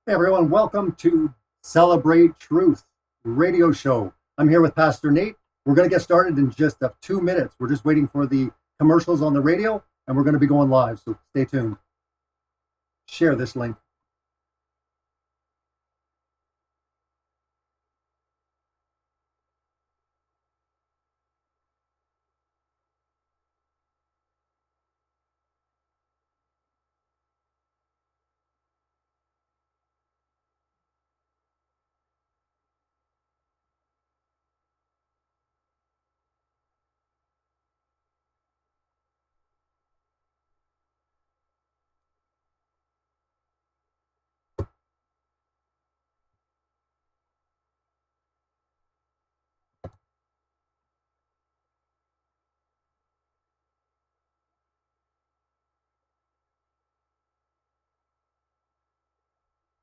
Hey everyone, welcome to Celebrate Truth radio show. I'm here with Pastor Nate. We're going to get started in just 2 minutes. We're just waiting for the commercials on the radio and we're going to be going live, so stay tuned. Share this link.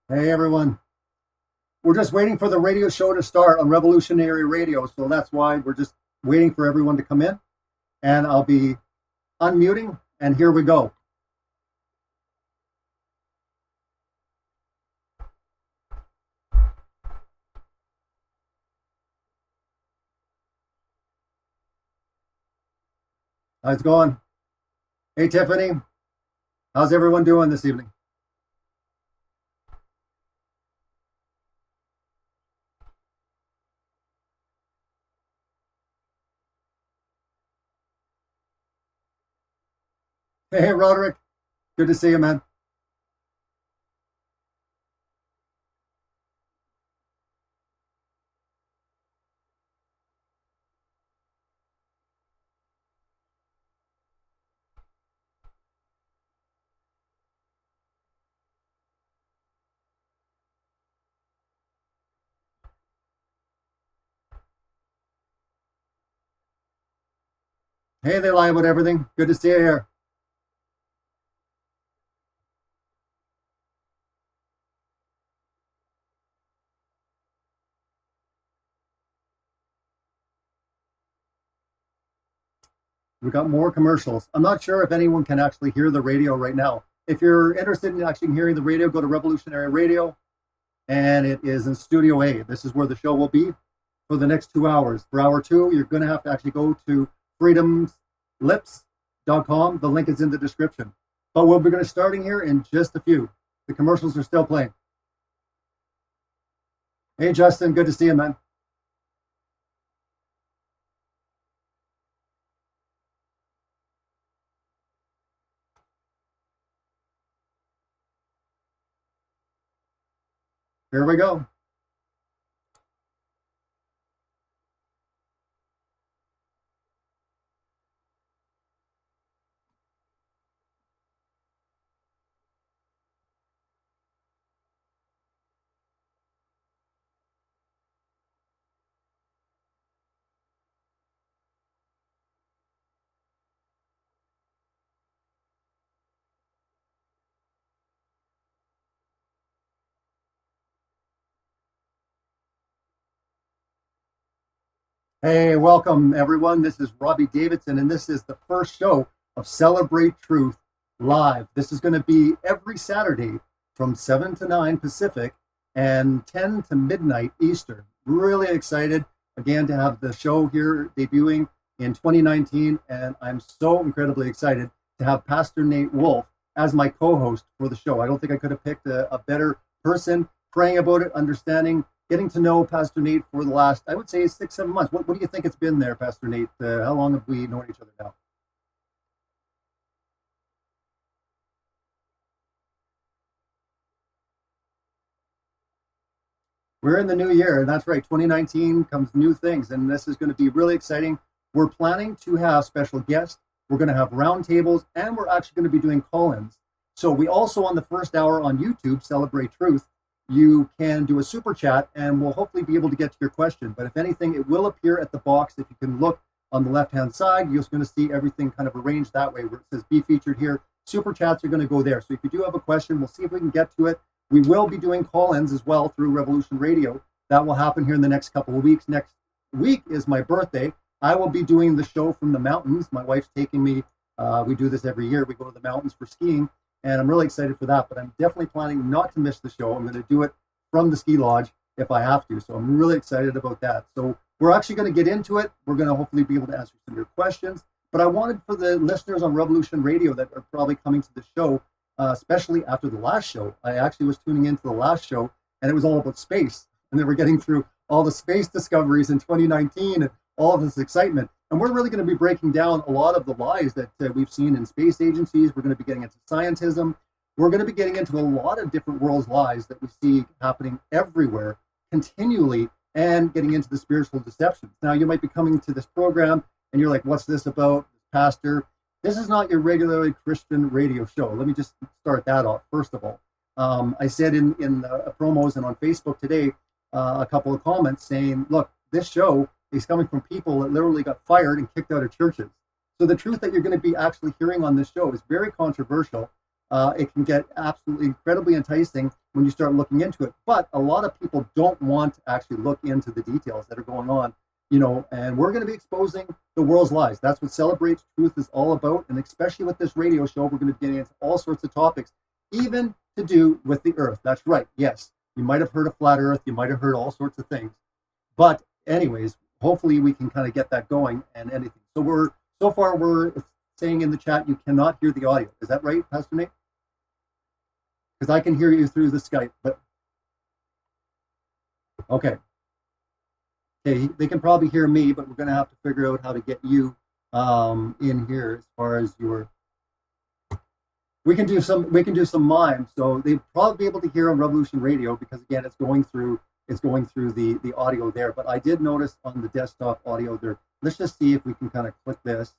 Hey everyone. We're just waiting for the radio show to start on Revolutionary Radio, so that's why we're just waiting for everyone to come in. And I'll be unmuting, and here we go. How's it going? Hey Tiffany, how's everyone doing this evening? Hey Roderick, good to see you, man. Hey, they lie about everything. Good to see you here. We got more commercials. I'm not sure if anyone can actually hear the radio right now. If you're interested in actually hearing the radio, go to Revolutionary Radio, and it is in Studio A. This is where the show will be for the next 2 hours. For hour two, you're going to have to actually go to freedomslips.com. The link is in the description. But we'll be going to starting here in just a few. The commercials are still playing. Hey, Justin, good to see you, man. Here we go. Hey, welcome everyone. This is Robbie Davidson, and this is the first show of Celebrate Truth live. This is going to be every Saturday from 7 to 9 Pacific and 10 to midnight Eastern. Really excited again to have the show here debuting in 2019, and I'm so incredibly excited to have Pastor Nate Wolfe as my co-host for the show. I don't think I could have picked a better person, praying about it, understanding, getting to know Pastor Nate for the last, I would say, 6-7 months. What do you think it's been there, Pastor Nate? How long have we known each other now? We're in the new year, and that's right. 2019 comes new things, and this is going to be really exciting. We're planning to have special guests. We're going to have roundtables, and we're actually going to be doing call-ins. So we also, on the first hour on YouTube, Celebrate Truth, you can do a super chat, and we'll hopefully be able to get to your question. But if anything, it will appear at the box. If you can look on the left-hand side, you're going to see everything kind of arranged that way, where it says be featured here. Super chats are going to go there. So if you do have a question, we'll see if we can get to it. We will be doing call-ins as well through Revolution Radio. That will happen here in the next couple of weeks. Next week is my birthday. I will be doing the show from the mountains. My wife's taking me. We do this every year. We go to the mountains for skiing. and I'm really excited for that. But I'm definitely planning not to miss the show. I'm going to do it from the ski lodge if I have to. So I'm really excited about that. So we're actually going to get into it. We're going to hopefully be able to answer some of your questions. But I wanted for the listeners on Revolution Radio that are probably coming to the show, especially after the last show. I actually was tuning into the last show, and it was all about space. And they were getting through all the space discoveries in 2019 and all of this excitement. And we're really going to be breaking down a lot of the lies that we've seen in space agencies. We're going to be getting into scientism. We're going to be getting into a lot of different world's lies that we see happening everywhere continually, and getting into the spiritual deceptions. Now, you might be coming to this program and you're like, what's this about, Pastor? This is not your regularly Christian radio show. Let me just start that off, first of all. I said in the promos and on Facebook today, a couple of comments saying, look, this show is coming from people that literally got fired and kicked out of churches. So the truth that you're going to be actually hearing on this show is very controversial. It can get absolutely incredibly enticing when you start looking into it. But a lot of people don't want to actually look into the details that are going on, and we're going to be exposing the world's lies. That's what Celebrate Truth is all about. And especially with this radio show, we're going to be getting into all sorts of topics, even to do with the earth. That's right. Yes, you might have heard of flat earth. You might have heard all sorts of things. But anyways, hopefully we can kind of get that going and anything. So far we're saying in the chat you cannot hear the audio. Is that right, Pastor Nate? Because I can hear you through the Skype, but okay. Okay, they can probably hear me, but we're going to have to figure out how to get you in here as far as your. We can do some mime, so they'd probably be able to hear on Revolution Radio because again, it's going through the audio there. But I did notice on the desktop audio there. Let's just see if we can kind of click this,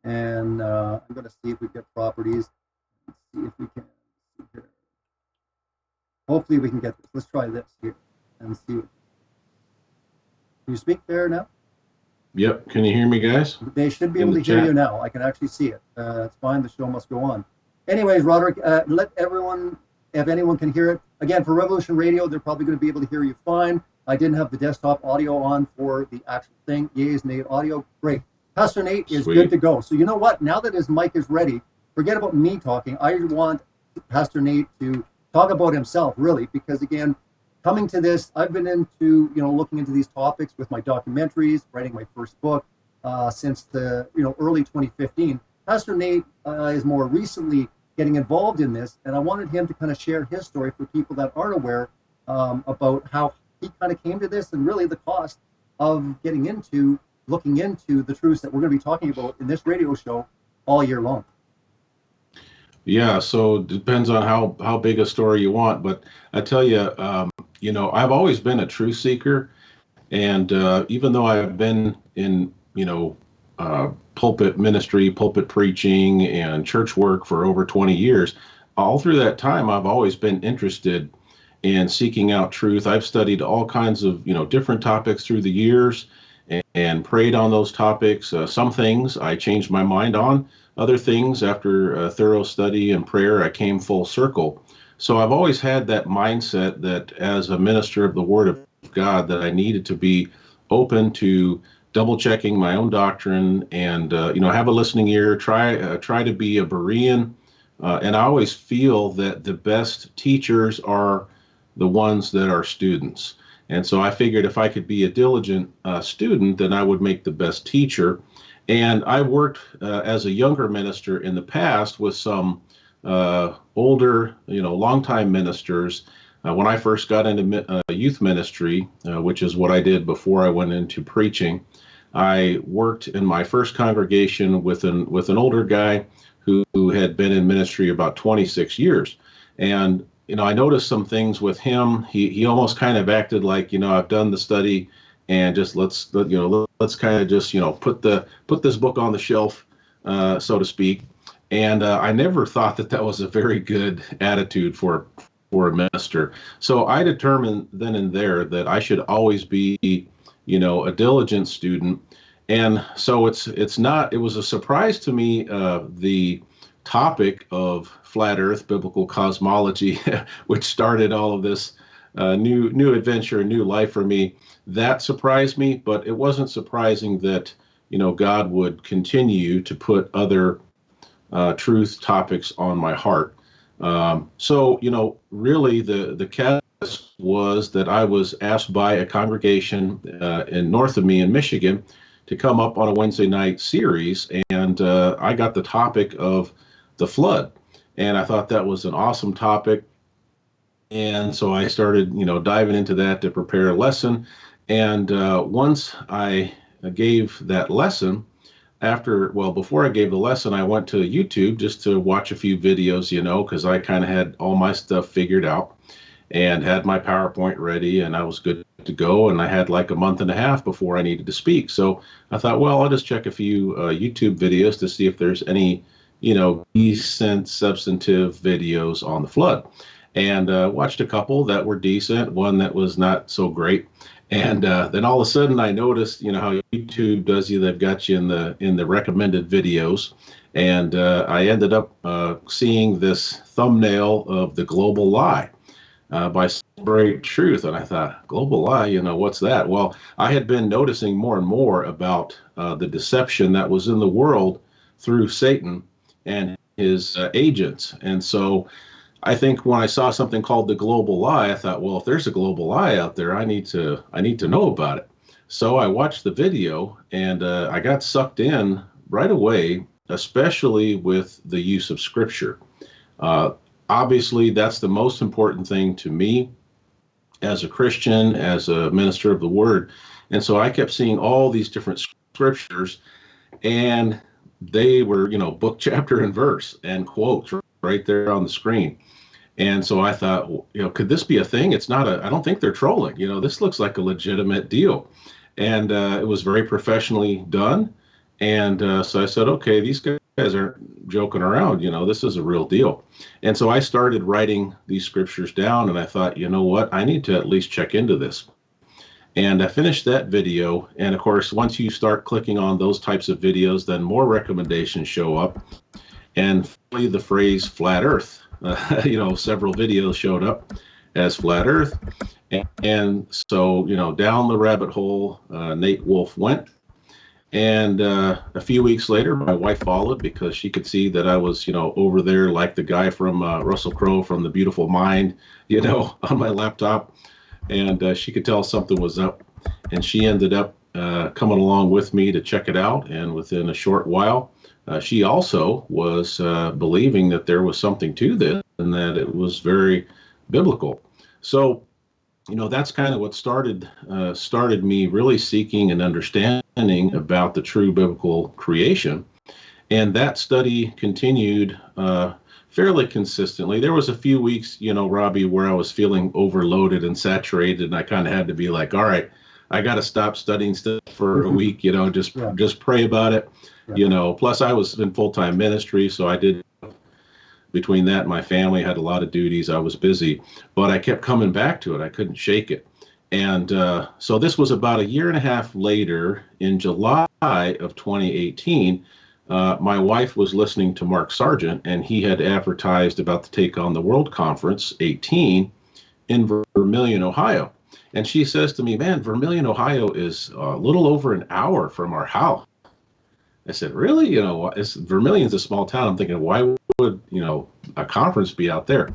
and I'm going to see if we get properties. Let's see if we can. Hopefully we can get this. Let's try this here and see. Can you speak there now? Yep. Can you hear me, guys? They should be able to hear you now. I can actually see it. It's fine. The show must go on. Anyways, Roderick, let everyone, if anyone can hear it. Again, for Revolution Radio, they're probably going to be able to hear you fine. I didn't have the desktop audio on for the actual thing. Yeas, Nate audio. Great. Pastor Nate is good to go. So you know what? Now that his mic is ready, forget about me talking. I want Pastor Nate to talk about himself, really, because again, coming to this, I've been into, looking into these topics with my documentaries, writing my first book since the, early 2015. Pastor Nate is more recently getting involved in this, and I wanted him to kind of share his story for people that aren't aware about how he kind of came to this and really the cost of looking into the truths that we're going to be talking about in this radio show all year long. Yeah, so it depends on how big a story you want, but I tell you, I've always been a truth seeker, and even though I've been in, pulpit ministry, pulpit preaching, and church work for over 20 years, all through that time, I've always been interested in seeking out truth. I've studied all kinds of, different topics through the years and prayed on those topics. Some things I changed my mind on. Other things, after a thorough study and prayer, I came full circle. So I've always had that mindset that as a minister of the Word of God, that I needed to be open to double checking my own doctrine and, have a listening ear, try to be a Berean. And I always feel that the best teachers are the ones that are students. And so I figured if I could be a diligent student, then I would make the best teacher. And I worked as a younger minister in the past with some older, longtime ministers. When I first got into youth ministry, which is what I did before I went into preaching, I worked in my first congregation with an older guy who had been in ministry about 26 years. And, I noticed some things with him. He almost kind of acted like, I've done the study and just let's kind of just, put this book on the shelf, so to speak. And I never thought that was a very good attitude for a minister. So I determined then and there that I should always be, a diligent student. And so it was a surprise to me, the topic of flat earth, biblical cosmology, which started all of this new adventure, new life for me. That surprised me, but it wasn't surprising that, God would continue to put other truth topics on my heart. So, really the catalyst was that I was asked by a congregation in north of me in Michigan to come up on a Wednesday night series, and I got the topic of the flood, and I thought that was an awesome topic, and so I started, diving into that to prepare a lesson, and once I gave that lesson, before I gave the lesson, I went to YouTube just to watch a few videos, because I kind of had all my stuff figured out and had my PowerPoint ready and I was good to go. And I had like a month and a half before I needed to speak. So I thought, well, I'll just check a few YouTube videos to see if there's any, decent, substantive videos on the flood. And watched a couple that were decent, one that was not so great. And then all of a sudden I noticed, how YouTube does you, they've got you in the recommended videos. And I ended up seeing this thumbnail of The Global Lie by FiredForTruth. And I thought, Global Lie, what's that? Well, I had been noticing more and more about the deception that was in the world through Satan and his agents. And so I think when I saw something called the global lie, I thought, well, if there's a global lie out there, I need to know about it. So I watched the video and I got sucked in right away, especially with the use of scripture. Obviously, that's the most important thing to me as a Christian, as a minister of the word. And so I kept seeing all these different scriptures, and they were, book, chapter, and verse and quotes right there on the screen. And so I thought, could this be a thing? It's not I don't think they're trolling. This looks like a legitimate deal. And it was very professionally done. And so I said, okay, these guys aren't joking around. This is a real deal. And so I started writing these scriptures down, and I thought, you know what? I need to at least check into this. And I finished that video. And of course, once you start clicking on those types of videos, then more recommendations show up. And finally, the phrase flat earth. Several videos showed up as flat earth. And so, down the rabbit hole, Nate Wolfe went. And a few weeks later, my wife followed because she could see that I was, over there like the guy from Russell Crowe from The Beautiful Mind, on my laptop. And she could tell something was up. And she ended up coming along with me to check it out. And within a short while, she also was believing that there was something to this and that it was very biblical. So, that's kind of what started me really seeking and understanding about the true biblical creation. And that study continued fairly consistently. There was a few weeks, Robbie, where I was feeling overloaded and saturated, and I kind of had to be like, all right, I got to stop studying stuff for a week, just pray about it. Plus I was in full-time ministry, so I did, between that and my family, had a lot of duties. I was busy, but I kept coming back to it. I couldn't shake it. And so this was about a year and a half later, in July of 2018, my wife was listening to Mark Sargent, and he had advertised about the Take on the World Conference 18 in Vermilion, Ohio. And she says to me, man, Vermilion, Ohio is a little over an hour from our house. I said, really? Vermilion's a small town. I'm thinking, why would, a conference be out there?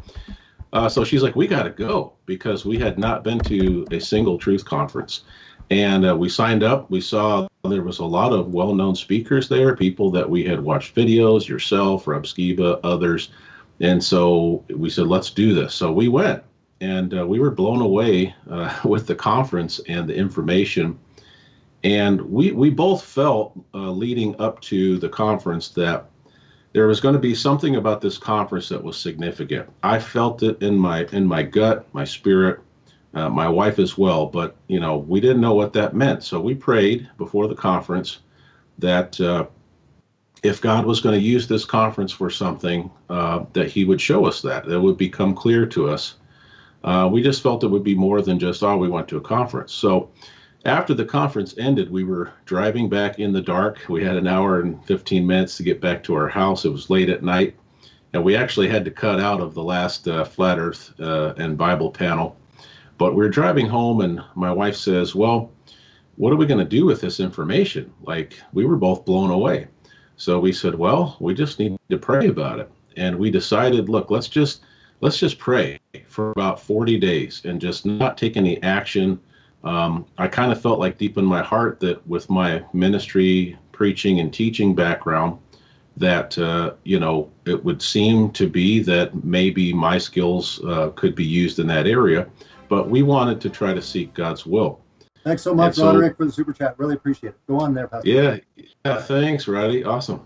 So she's like, we got to go, because we had not been to a single truth conference. And we signed up. We saw there was a lot of well-known speakers there, people that we had watched videos, yourself, Rob Skiba, others. And so we said, let's do this. So we went, and we were blown away with the conference and the information. And we both felt leading up to the conference that there was going to be something about this conference that was significant. I felt it in my gut, my spirit, my wife as well. But, we didn't know what that meant. So we prayed before the conference that if God was going to use this conference for something, that he would show us that would become clear to us. We just felt it would be more than just, we went to a conference. So after the conference ended, we were driving back in the dark. We had an hour and 15 minutes to get back to our house. It was late at night, and we actually had to cut out of the last Flat Earth and Bible panel. But we were driving home, and my wife says, well, what are we going to do with this information? Like, we were both blown away. So we said, well, we just need to pray about it. and we decided, look, let's just pray for about 40 days and just not take any action. I kind of felt like deep in my heart that with my ministry, preaching, and teaching background, that it would seem to be that maybe my skills could be used in that area, but we wanted to try to seek God's will. Thanks so much, Roderick, for the super chat. Really appreciate it. Go on there, Pastor. Yeah, thanks, Roddy. Awesome.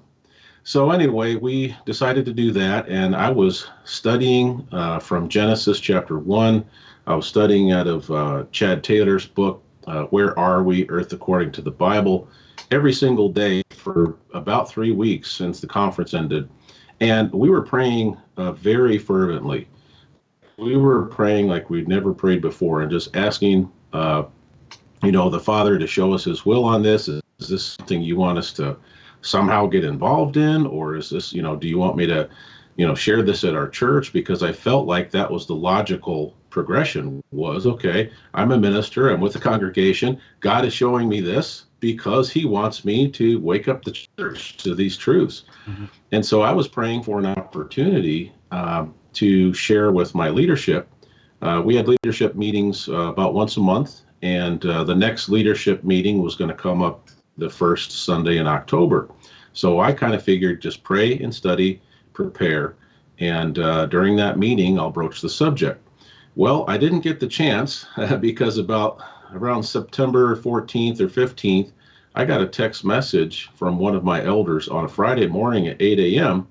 So anyway, we decided to do that, and I was studying from Genesis chapter 1. I was studying out of Chad Taylor's book, Where Are We? Earth According to the Bible, every single day for about 3 weeks since the conference ended. And we were praying very fervently. We were praying like we'd never prayed before, and just asking the Father to show us his will on this. Is this something you want us to somehow get involved in? Or is this, do you want me to, share this at our church? Because I felt like that was the logical progression was, okay, I'm a minister, I'm with the congregation. God is showing me this because he wants me to wake up the church to these truths. Mm-hmm. And so I was praying for an opportunity to share with my leadership. We had leadership meetings about once a month. And the next leadership meeting was going to come up the first Sunday in October. So I kind of figured just pray and study, prepare. And during that meeting, I'll broach the subject. Well, I didn't get the chance because around September 14th or 15th, I got a text message from one of my elders on a Friday morning at 8 a.m.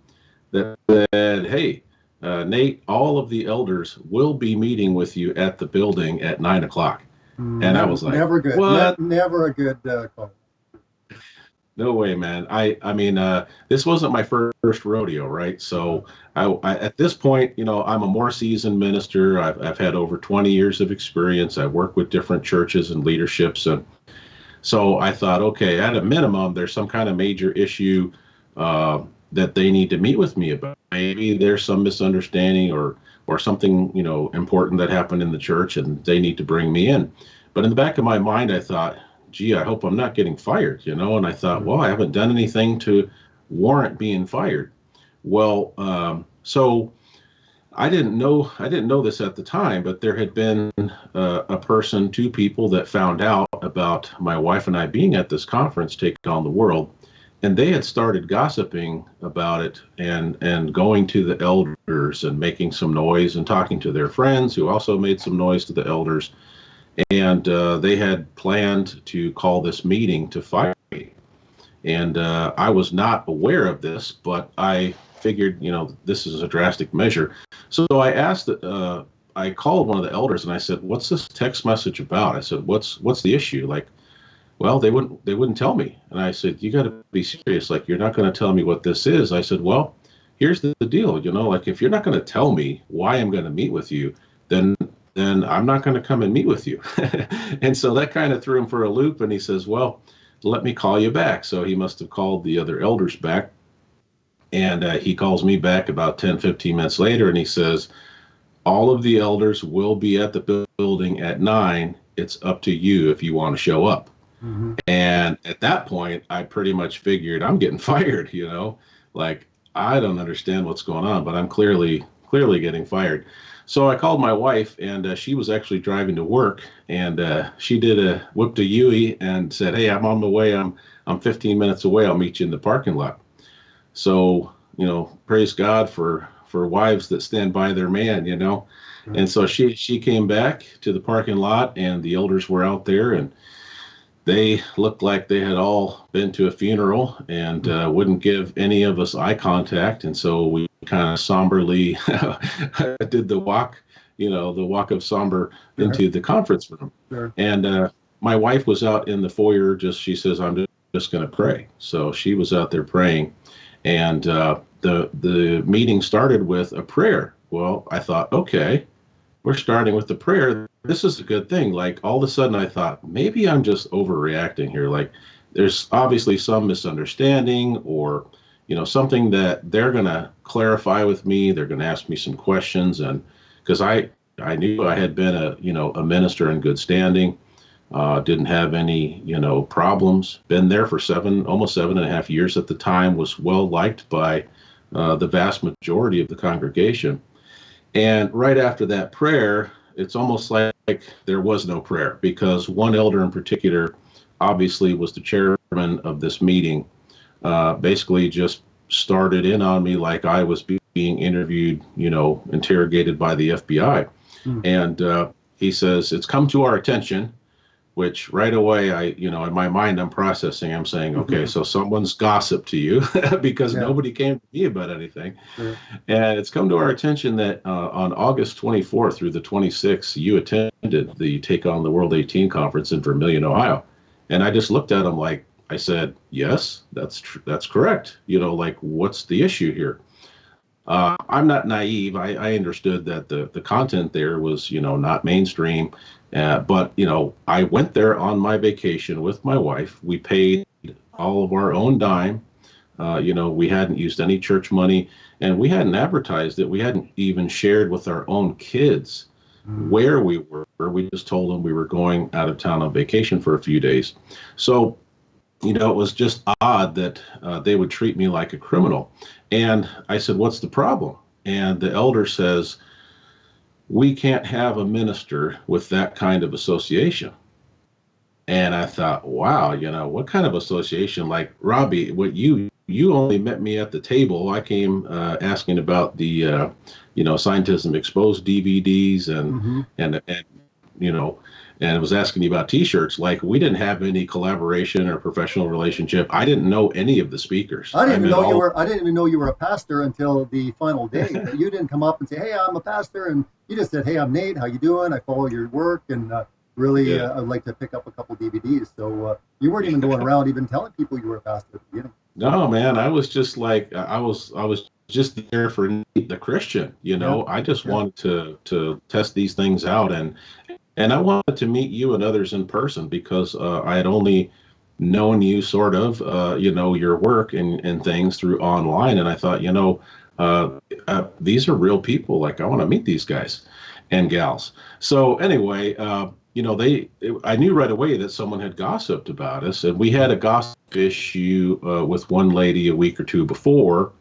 that said, hey, Nate, all of the elders will be meeting with you at the building at 9 o'clock. And I was like, never good. What? Never a good call. No way, man. I mean, this wasn't my first rodeo, right? So I at this point, I'm a more seasoned minister. I've had over 20 years of experience. I work with different churches and leaderships. And so I thought, okay, at a minimum, there's some kind of major issue that they need to meet with me about. Maybe there's some misunderstanding or something, important that happened in the church and they need to bring me in. But in the back of my mind, I thought, gee, I hope I'm not getting fired, and I thought, well, I haven't done anything to warrant being fired. Well, so I didn't know this at the time, but there had been two people that found out about my wife and I being at this conference, Take On the World. And they had started gossiping about it and going to the elders and making some noise and talking to their friends who also made some noise to the elders. And they had planned to call this meeting to fire me. And I was not aware of this, but I figured, this is a drastic measure. So I called one of the elders and I said, what's this text message about? I said, what's the issue? Like, well, they wouldn't tell me. And I said, you got to be serious. Like, you're not going to tell me what this is. I said, well, here's the deal. Like, if you're not going to tell me why I'm going to meet with you, then I'm not going to come and meet with you. And so that kind of threw him for a loop. And he says, well, let me call you back. So he must have called the other elders back. And he calls me back about 10, 15 minutes later. And he says, all of the elders will be at the building at 9. It's up to you if you want to show up. Mm-hmm. And at that point, I pretty much figured I'm getting fired, like, I don't understand what's going on, but I'm clearly getting fired. So I called my wife, and she was actually driving to work, and she did a whoop to Yui and said, hey, I'm on the way. I'm 15 minutes away. I'll meet you in the parking lot. So, praise God for wives that stand by their man, Mm-hmm. And so she came back to the parking lot, and the elders were out there, and they looked like they had all been to a funeral and wouldn't give any of us eye contact. And so we kind of somberly did the walk of somber into the conference room. Sure. And my wife was out in the foyer. She says, I'm just going to pray. So she was out there praying. And the meeting started with a prayer. Well, I thought, okay, we're starting with the prayer. This is a good thing. Like, all of a sudden I thought, maybe I'm just overreacting here. Like, there's obviously some misunderstanding or, something that they're going to clarify with me. They're going to ask me some questions. And because I knew I had been a minister in good standing, didn't have any, problems, been there for almost 7.5 years at the time, was well liked by the vast majority of the congregation. And right after that prayer, it's almost like there was no prayer, because one elder in particular obviously was the chairman of this meeting, basically just started in on me like I was being interviewed, interrogated by the FBI. And he says, "It's come to our attention," which right away in my mind, I'm processing, I'm saying, okay, so someone's gossiped to you because nobody came to me about anything. And it's come to our attention that on August 24th through the 26th, you attended the Take on the World 18 conference in Vermilion, Ohio. And I just looked at him like, I said, yes, that's correct. Like, what's the issue here? I'm not naive. I understood that the content there was, not mainstream. But, I went there on my vacation with my wife. We paid all of our own dime. We hadn't used any church money, and we hadn't advertised it. We hadn't even shared with our own kids where we were. We just told them we were going out of town on vacation for a few days. So, it was just odd that they would treat me like a criminal. And I said, "What's the problem?" And the elder says, "We can't have a minister with that kind of association." And I thought, wow, what kind of association? Like, Robbie, what you only met me at the table. I came asking about the Scientism Exposed DVDs and was asking you about T-shirts. Like, we didn't have any collaboration or professional relationship. I didn't know any of the speakers. I didn't even know you were a pastor until the final day. You didn't come up and say, "Hey, I'm a pastor," and you just said, "Hey, I'm Nate. How you doing? I follow your work, and I'd like to pick up a couple DVDs." So you weren't even going around even telling people you were a pastor at the beginning. No, man. I was just like, I was just there for Nate, the Christian. I just wanted to test these things out, and I wanted to meet you and others in person, because I had only known you sort of, your work and things through online. And I thought, these are real people. Like, I want to meet these guys and gals. So anyway, I knew right away that someone had gossiped about us. And we had a gossip issue with one lady a week or two before.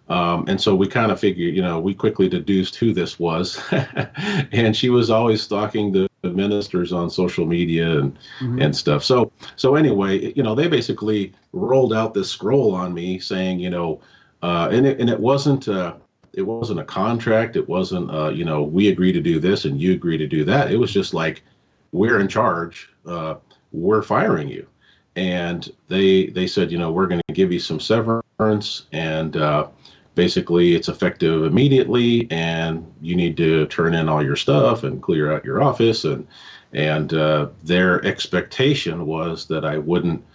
And so we kind of figured, we quickly deduced who this was. And she was always stalking the ministers on social media and stuff. So anyway, they basically rolled out this scroll on me saying, and it wasn't a contract. It wasn't, we agree to do this and you agree to do that. It was just like, we're in charge. We're firing you. And they said, we're going to give you some severance, and basically it's effective immediately, and you need to turn in all your stuff and clear out your office. And their expectation was that I wouldn't.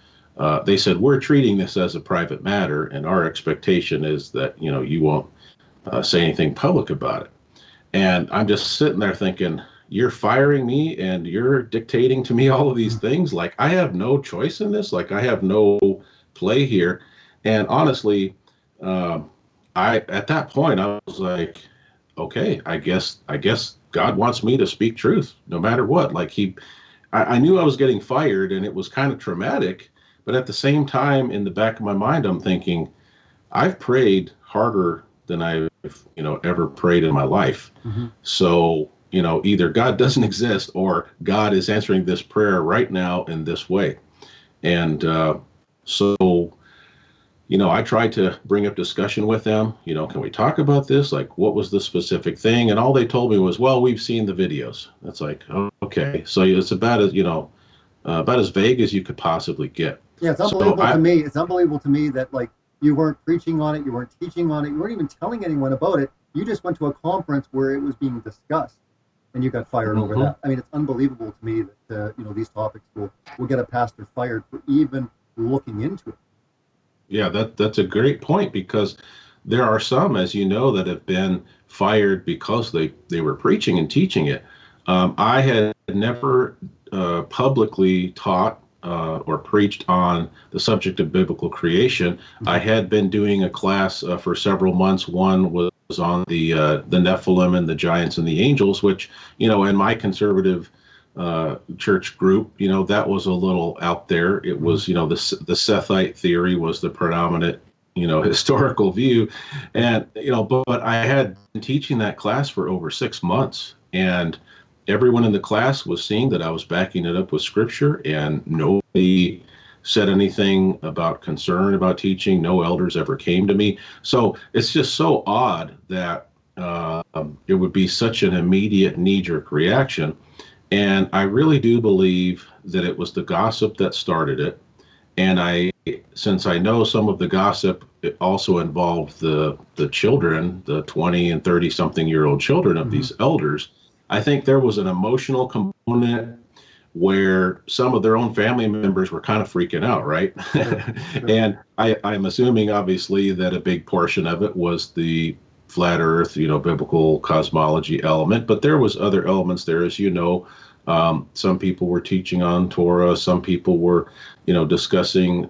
They said, "We're treating this as a private matter, and our expectation is that you won't say anything public about it." And I'm just sitting there thinking, you're firing me and you're dictating to me all of these things. Like, I have no choice in this. Like, I have no play here. And honestly, at that point, I was like, okay, I guess God wants me to speak truth no matter what. Like, I knew I was getting fired, and it was kind of traumatic. But at the same time, in the back of my mind, I'm thinking, I've prayed harder than I've ever prayed in my life. So, either God doesn't exist or God is answering this prayer right now in this way. And so I tried to bring up discussion with them. Can we talk about this? Like, what was the specific thing? And all they told me was, well, we've seen the videos. That's like, oh, okay. So it's about as vague as you could possibly get. Yeah, it's unbelievable to me. It's unbelievable to me that, like, you weren't preaching on it, you weren't teaching on it, you weren't even telling anyone about it. You just went to a conference where it was being discussed, and you got fired over that. I mean, it's unbelievable to me that these topics will get a pastor fired for even looking into it. Yeah, that's a great point, because there are some, as you know, that have been fired because they were preaching and teaching it. I had never publicly taught or preached on the subject of biblical creation. I had been doing a class for several months. One was on the Nephilim and the giants and the angels, which, in my conservative church group, that was a little out there. It was, the Sethite theory was the predominant, historical view. And, but I had been teaching that class for over 6 months, and everyone in the class was seeing that I was backing it up with scripture, and nobody said anything about concern about teaching. No elders ever came to me. So it's just so odd that it would be such an immediate knee-jerk reaction. And I really do believe that it was the gossip that started it. And since I know some of the gossip, it also involved the children, the 20 and 30 something year old children of these elders, I think there was an emotional component where some of their own family members were kind of freaking out, right? And I'm assuming, obviously, that a big portion of it was the flat earth, biblical cosmology element, but there was other elements there, as you know. Some people were teaching on Torah. Some people were, discussing,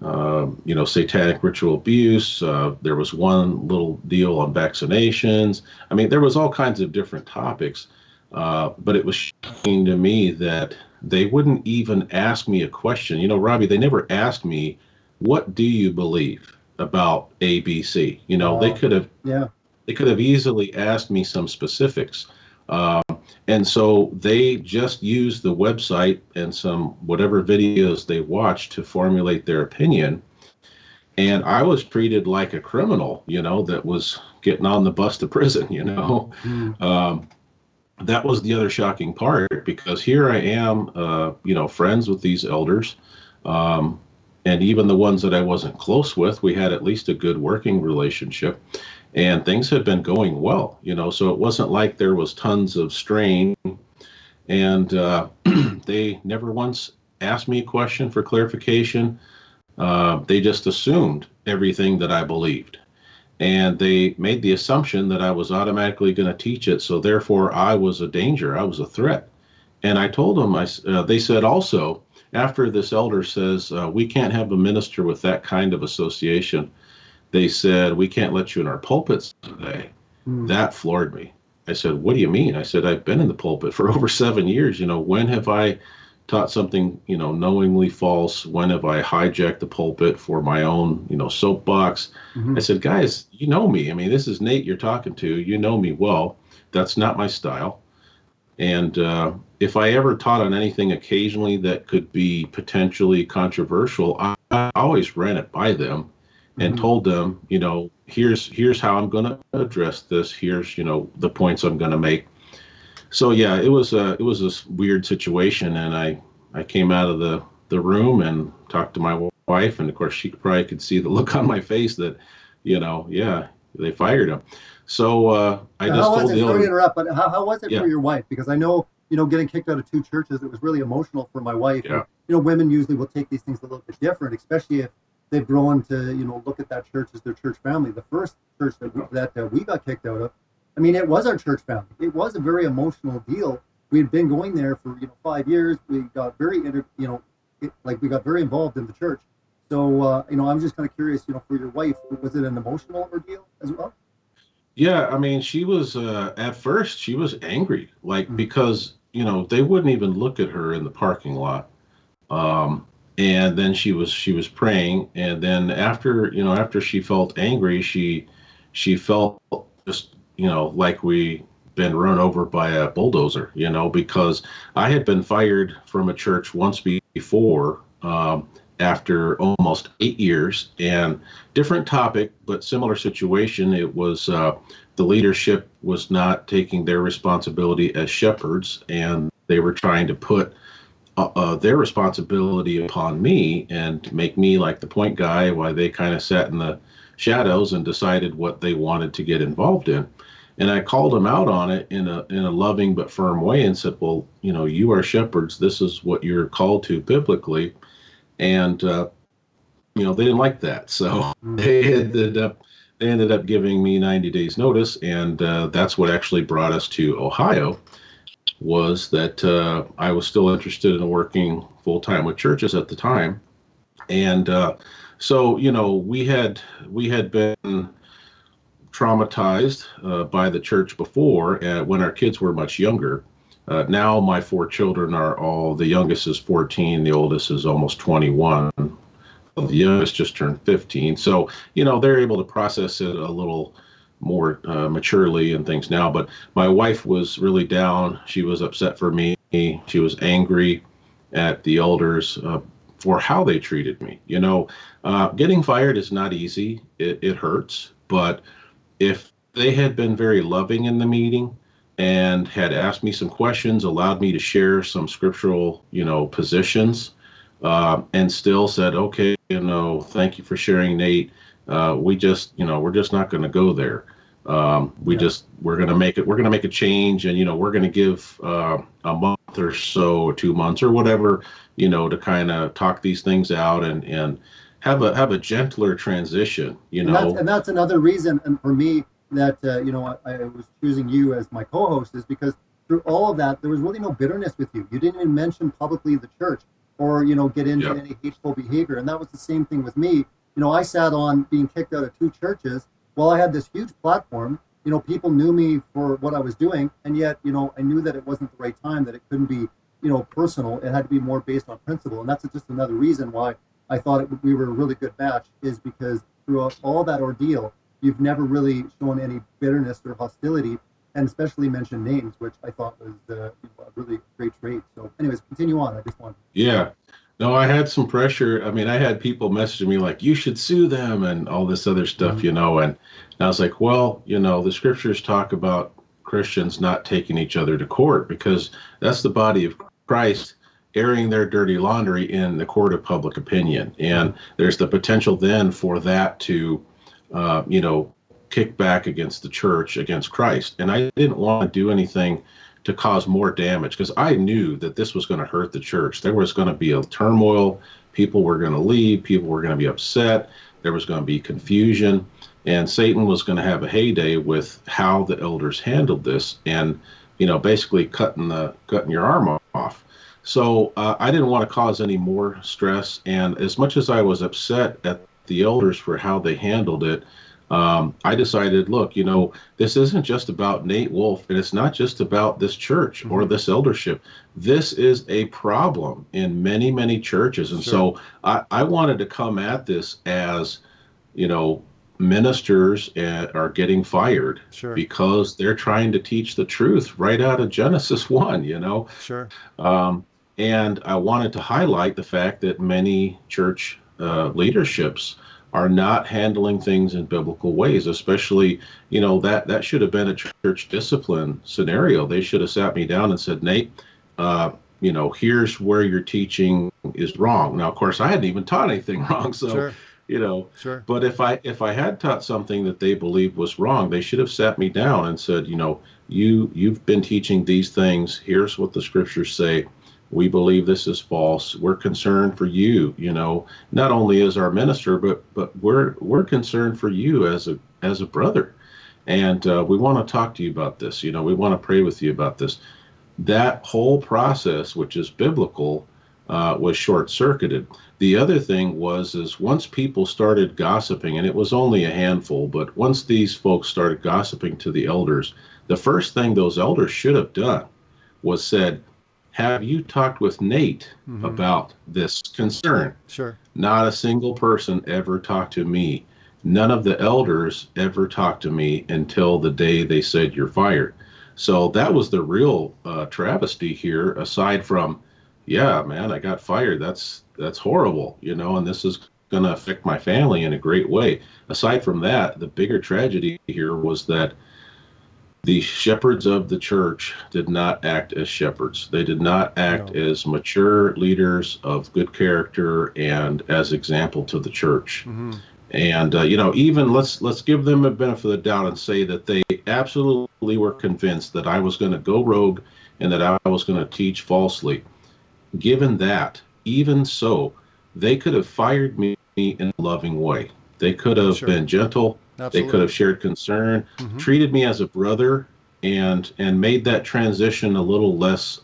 satanic ritual abuse. There was one little deal on vaccinations. I mean, there was all kinds of different topics, but it was shocking to me that they wouldn't even ask me a question. Robbie, they never asked me, what do you believe about ABC? They could have easily asked me some specifics. And so they just used the website and some whatever videos they watched to formulate their opinion. And I was treated like a criminal, that was getting on the bus to prison, That was the other shocking part, because here I am, friends with these elders. And even the ones that I wasn't close with, we had at least a good working relationship. And things had been going well, so it wasn't like there was tons of strain. And they never once asked me a question for clarification. They just assumed everything that I believed. And they made the assumption that I was automatically going to teach it. So therefore, I was a danger. I was a threat. And I told them, they said also, after this elder says, we can't have a minister with that kind of association, they said, we can't let you in our pulpits today. That floored me. I said, what do you mean? I said, I've been in the pulpit for over 7 years. When have I taught something, knowingly false? When have I hijacked the pulpit for my own, soapbox? I said, guys, you know me. I mean, this is Nate you're talking to. You know me well. That's not my style. And if I ever taught on anything occasionally that could be potentially controversial, I always ran it by them and told them, here's how I'm going to address this. Here's, the points I'm going to make. So yeah, it was a weird situation, and I came out of the room and talked to my wife, and of course she probably could see the look on my face that, they fired him. So I just told the sorry to interrupt, but how was it for your wife? Because I know, getting kicked out of 2 churches, it was really emotional for my wife. Yeah. And, women usually will take these things a little bit different, especially if they've grown to, look at that church as their church family. The first church that we got kicked out of, I mean, it was our church family. It was a very emotional deal. We had been going there for 5 years. We got very we got very involved in the church. So I'm just kind of curious, for your wife, was it an emotional ordeal as well? Yeah, I mean, she was at first she was angry, because they wouldn't even look at her in the parking lot. And then she was praying, and then after she felt angry, she felt just like we been run over by a bulldozer, because I had been fired from a church once before, after almost 8 years, and different topic, but similar situation. It was the leadership was not taking their responsibility as shepherds, and they were trying to put their responsibility upon me and make me like the point guy, while they kind of sat in the shadows and decided what they wanted to get involved in. And I called them out on it in a loving but firm way and said, well, you are shepherds. This is what you're called to biblically. And, they didn't like that. So they ended up giving me 90 days notice. And that's what actually brought us to Ohio, was that I was still interested in working full time with churches at the time. And so, we had been traumatized by the church before, when our kids were much younger. Now my 4 children are the youngest is 14, the oldest is almost 21. the youngest just turned 15. So, you know, they're able to process it a little more maturely and things now. But my wife was really down. She was upset for me. She was angry at the elders for how they treated me. You know, getting fired is not easy. It hurts. But if they had been very loving in the meeting and had asked me some questions, allowed me to share some scriptural, you know, positions, and still said, okay, you know, thank you for sharing, Nate. We just, you know, we're just not going to go there. We're going to make a change, and, you know, we're going to give a month or so, or 2 months or whatever, you know, to kind of talk these things out and have a gentler transition, you know. And that's another reason, and for me, that you know, I was choosing you as my co-host, is because through all of that, there was really no bitterness with you. You didn't even mention publicly the church, or, you know, get into any hateful behavior. And that was the same thing with me. You know, I sat on being kicked out of 2 churches while I had this huge platform. You know, people knew me for what I was doing, and yet, you know, I knew that it wasn't the right time, that it couldn't be, you know, personal. It had to be more based on principle. And that's just another reason why I thought we were a really good match, is because throughout all that ordeal, you've never really shown any bitterness or hostility, and especially mentioned names, which I thought was a really great trait. So anyways, continue on. I just wanted. Yeah. No, I had some pressure. I mean, I had people messaging me like, you should sue them and all this other stuff, you know, and I was like, well, you know, the scriptures talk about Christians not taking each other to court, because that's the body of Christ airing their dirty laundry in the court of public opinion. And there's the potential then for that to, you know, kick back against the church, against Christ. And I didn't want to do anything to cause more damage, because I knew that this was going to hurt the church. There was going to be a turmoil. People were going to leave. People were going to be upset. There was going to be confusion. And Satan was going to have a heyday with how the elders handled this, and, you know, basically cutting your arm off. So I didn't want to cause any more stress. And as much as I was upset at the elders for how they handled it, I decided, look, you know, this isn't just about Nate Wolfe, and it's not just about this church or this eldership. This is a problem in many, many churches. And so I wanted to come at this as, you know, ministers are getting fired because they're trying to teach the truth right out of Genesis 1, you know. And I wanted to highlight the fact that many church leaderships are not handling things in biblical ways, especially, you know, that should have been a church discipline scenario. They should have sat me down and said, Nate, you know, here's where your teaching is wrong. Now, of course, I hadn't even taught anything wrong. So, you know, but if I had taught something that they believed was wrong, they should have sat me down and said, you know, you've been teaching these things. Here's what the scriptures say. We believe this is false. We're concerned for you, you know, not only as our minister, but we're concerned for you as a brother. And we want to talk to you about this. You know, we want to pray with you about this. That whole process, which is biblical, was short-circuited. The other thing is once people started gossiping, and it was only a handful, but once these folks started gossiping to the elders, the first thing those elders should have done was said, have you talked with Nate about this concern? Not a single person ever talked to me. None of the elders ever talked to me until the day they said you're fired. So that was the real travesty here, aside from, yeah, man, I got fired. That's horrible, you know, and this is going to affect my family in a great way. Aside from that, the bigger tragedy here was that the shepherds of the church did not act as shepherds. They did not act as mature leaders of good character and as example to the church. And, you know, even let's give them a benefit of the doubt and say that they absolutely were convinced that I was going to go rogue and that I was going to teach falsely. Given that, even so, they could have fired me in a loving way. They could have been gentle. They could have shared concern, treated me as a brother, and made that transition a little less,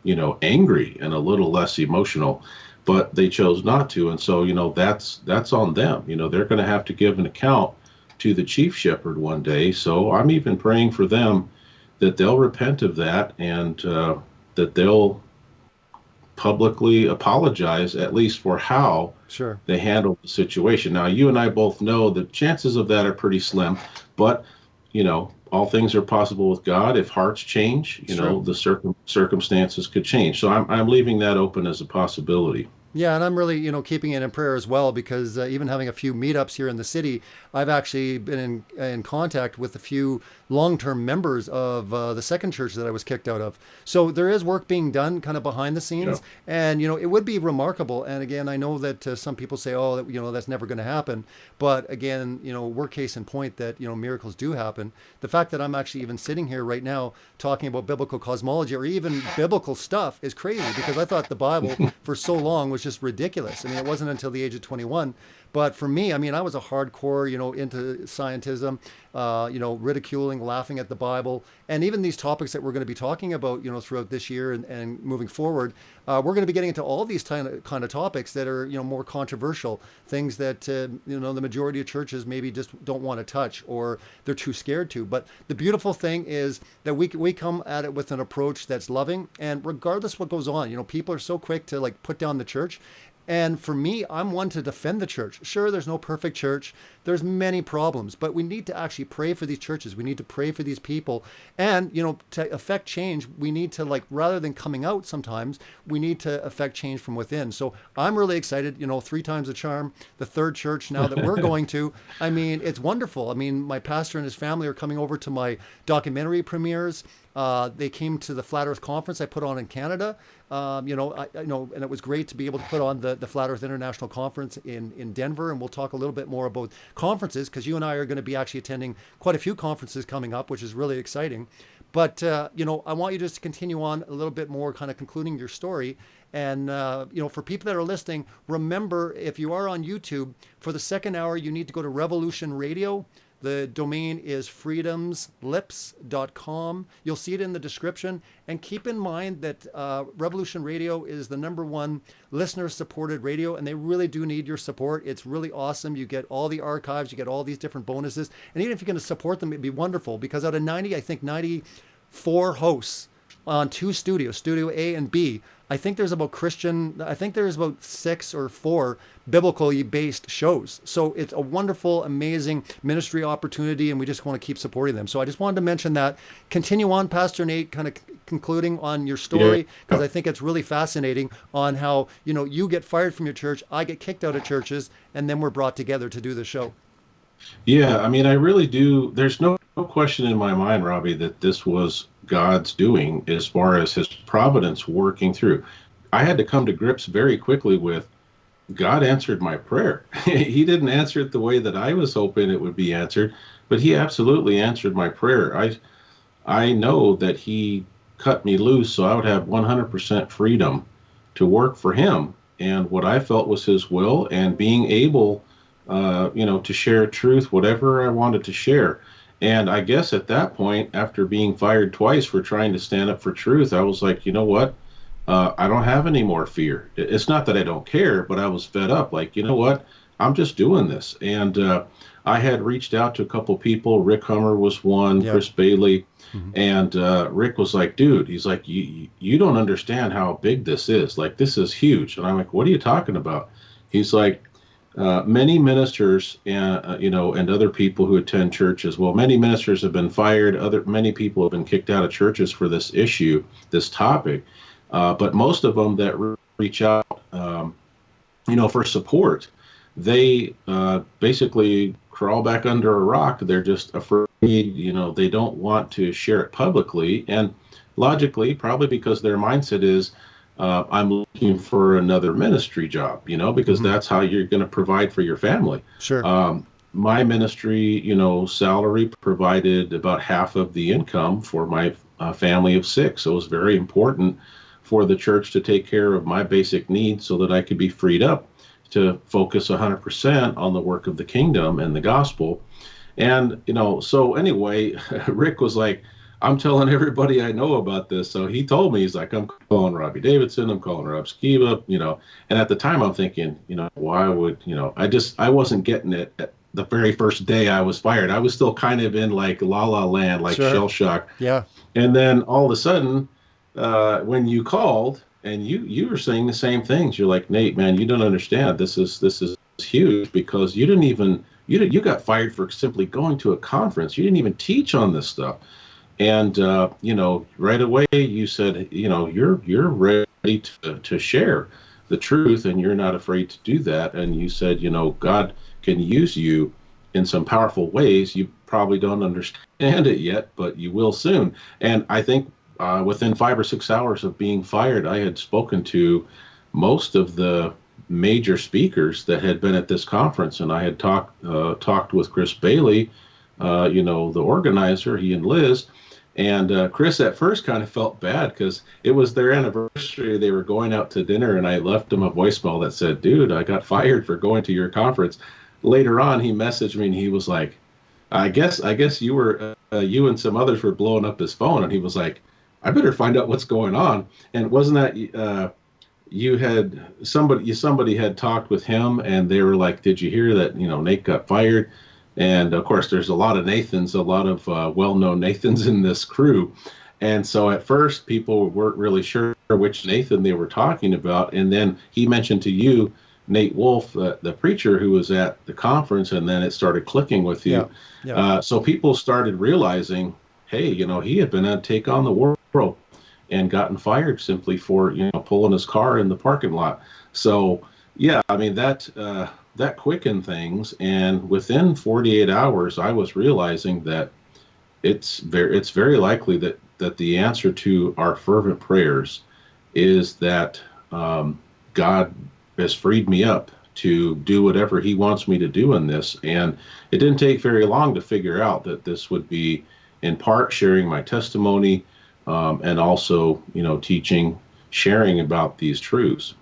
you know, angry and a little less emotional. But they chose not to, and so, you know, that's on them. You know, they're going to have to give an account to the chief shepherd one day. So I'm even praying for them that they'll repent of that, and that they'll publicly apologize, at least for how Sure. they handled the situation. Now, you and I both know the chances of that are pretty slim, but all things are possible with God. If hearts change, Sure. the circumstances could change. So I'm leaving that open as a possibility. Yeah, and I'm really, keeping it in prayer as well because even having a few meetups here in the city, I've actually been in contact with a few long-term members of the second church that I was kicked out of. So there is work being done kind of behind the Yeah. scenes, and it would be remarkable. And again, I know that some people say, oh, that's never going to happen. But again, we're case in point that miracles do happen. The fact that I'm actually even sitting here right now talking about biblical cosmology or even biblical stuff is crazy because I thought the Bible for so long was just ridiculous. I mean, it wasn't until the age of 21. But for me, I mean, I was a hardcore, into scientism, ridiculing, laughing at the Bible, and even these topics that we're going to be talking about, throughout this year and moving forward, we're going to be getting into all these kind of topics that are, more controversial, things that, the majority of churches maybe just don't want to touch or they're too scared to. But the beautiful thing is that we come at it with an approach that's loving, and regardless what goes on, people are so quick to like put down the church. And for me, I'm one to defend the church. Sure, there's no perfect church. There's many problems, but we need to actually pray for these churches. We need to pray for these people. And, to affect change, we need to rather than coming out sometimes, we need to affect change from within. So I'm really excited, 3 times the charm, the third church now that we're going to. I mean, it's wonderful. I mean, my pastor and his family are coming over to my documentary premieres. They came to the Flat Earth conference I put on in Canada. And it was great to be able to put on the Flat Earth International Conference in Denver. And we'll talk a little bit more about conferences because you and I are going to be actually attending quite a few conferences coming up, which is really exciting. But, I want you just to continue on a little bit more, kind of concluding your story. And, for people that are listening, remember, if you are on YouTube, for the second hour, you need to go to Revolution Radio. The domain is freedomslips.com. You'll see it in the description. And keep in mind that Revolution Radio is the #1 listener-supported radio, and they really do need your support. It's really awesome. You get all the archives. You get all these different bonuses. And even if you're going to support them, it'd be wonderful because out of 90, I think 94 hosts on 2 studios, Studio A and B, I think there's about 6 or 4 biblically based shows. So it's a wonderful, amazing ministry opportunity, and we just want to keep supporting them. So I just wanted to mention that. Continue on, Pastor Nate, kind of concluding on your story, because I think it's really fascinating on how, you get fired from your church, I get kicked out of churches, and then we're brought together to do the show. Yeah, I mean, I really do. There's no question in my mind, Robbie, that this was God's doing as far as his providence working through. I had to come to grips very quickly with God answered my prayer. He didn't answer it the way that I was hoping it would be answered, but he absolutely answered my prayer. I know that he cut me loose so I would have 100% freedom to work for him and what I felt was his will, and being able to share truth, whatever I wanted to share. And I guess at that point, after being fired twice for trying to stand up for truth, I was like, you know what? I don't have any more fear. It's not that I don't care, but I was fed up. Like, you know what? I'm just doing this. And I had reached out to a couple people. Rick Hummer was one, Yeah. Chris Bailey. And Rick was like, dude, he's like, you don't understand how big this is. Like, this is huge. And I'm like, what are you talking about? He's like, many ministers, and other people who attend churches. Well, many ministers have been fired. Many people have been kicked out of churches for this issue, this topic. But most of them that reach out, for support, they basically crawl back under a rock. They're just afraid. They don't want to share it publicly, and logically, probably because their mindset is, I'm looking for another ministry job, because that's how you're going to provide for your family. Sure. My ministry, salary provided about half of the income for my family of 6. So it was very important for the church to take care of my basic needs so that I could be freed up to focus 100% on the work of the kingdom and the gospel. And, so anyway, Rick was like, I'm telling everybody I know about this. So he told me, he's like, I'm calling Robbie Davidson, I'm calling Rob Skiba, and at the time I'm thinking, why would, I wasn't getting it at the very first day I was fired. I was still kind of in like la la land, like Sure. shell shock. Yeah. And then all of a sudden, when you called, And you were saying the same things. You're like, Nate, man, you don't understand. This is huge because you got fired for simply going to a conference. You didn't even teach on this stuff. And right away you said, you're ready to share the truth, and you're not afraid to do that. And you said, God can use you in some powerful ways. You probably don't understand it yet, but you will soon. And I think within 5 or 6 hours of being fired, I had spoken to most of the major speakers that had been at this conference, and I had talked with Chris Bailey, the organizer, he and Liz. And Chris at first kind of felt bad because it was their anniversary. They were going out to dinner, and I left him a voicemail that said, "Dude, I got fired for going to your conference." Later on, he messaged me, and he was like, "I guess you and some others were blowing up his phone." And he was like, "I better find out what's going on." And wasn't that you had somebody had talked with him, and they were like, "Did you hear that? Nate got fired?" And of course, there's a lot of Nathans, a lot of well-known Nathans in this crew. And so at first, people weren't really sure which Nathan they were talking about. And then he mentioned to you, Nate Wolfe, the preacher who was at the conference, and then it started clicking with you. Yeah. Yeah. So people started realizing, hey, he had been at Take on the World and gotten fired simply for, pulling his car in the parking lot. So, yeah, I mean, that quickened things, and within 48 hours I was realizing that it's very likely that the answer to our fervent prayers is that God has freed me up to do whatever he wants me to do in this. And it didn't take very long to figure out that this would be in part sharing my testimony, and also teaching, sharing about these truths.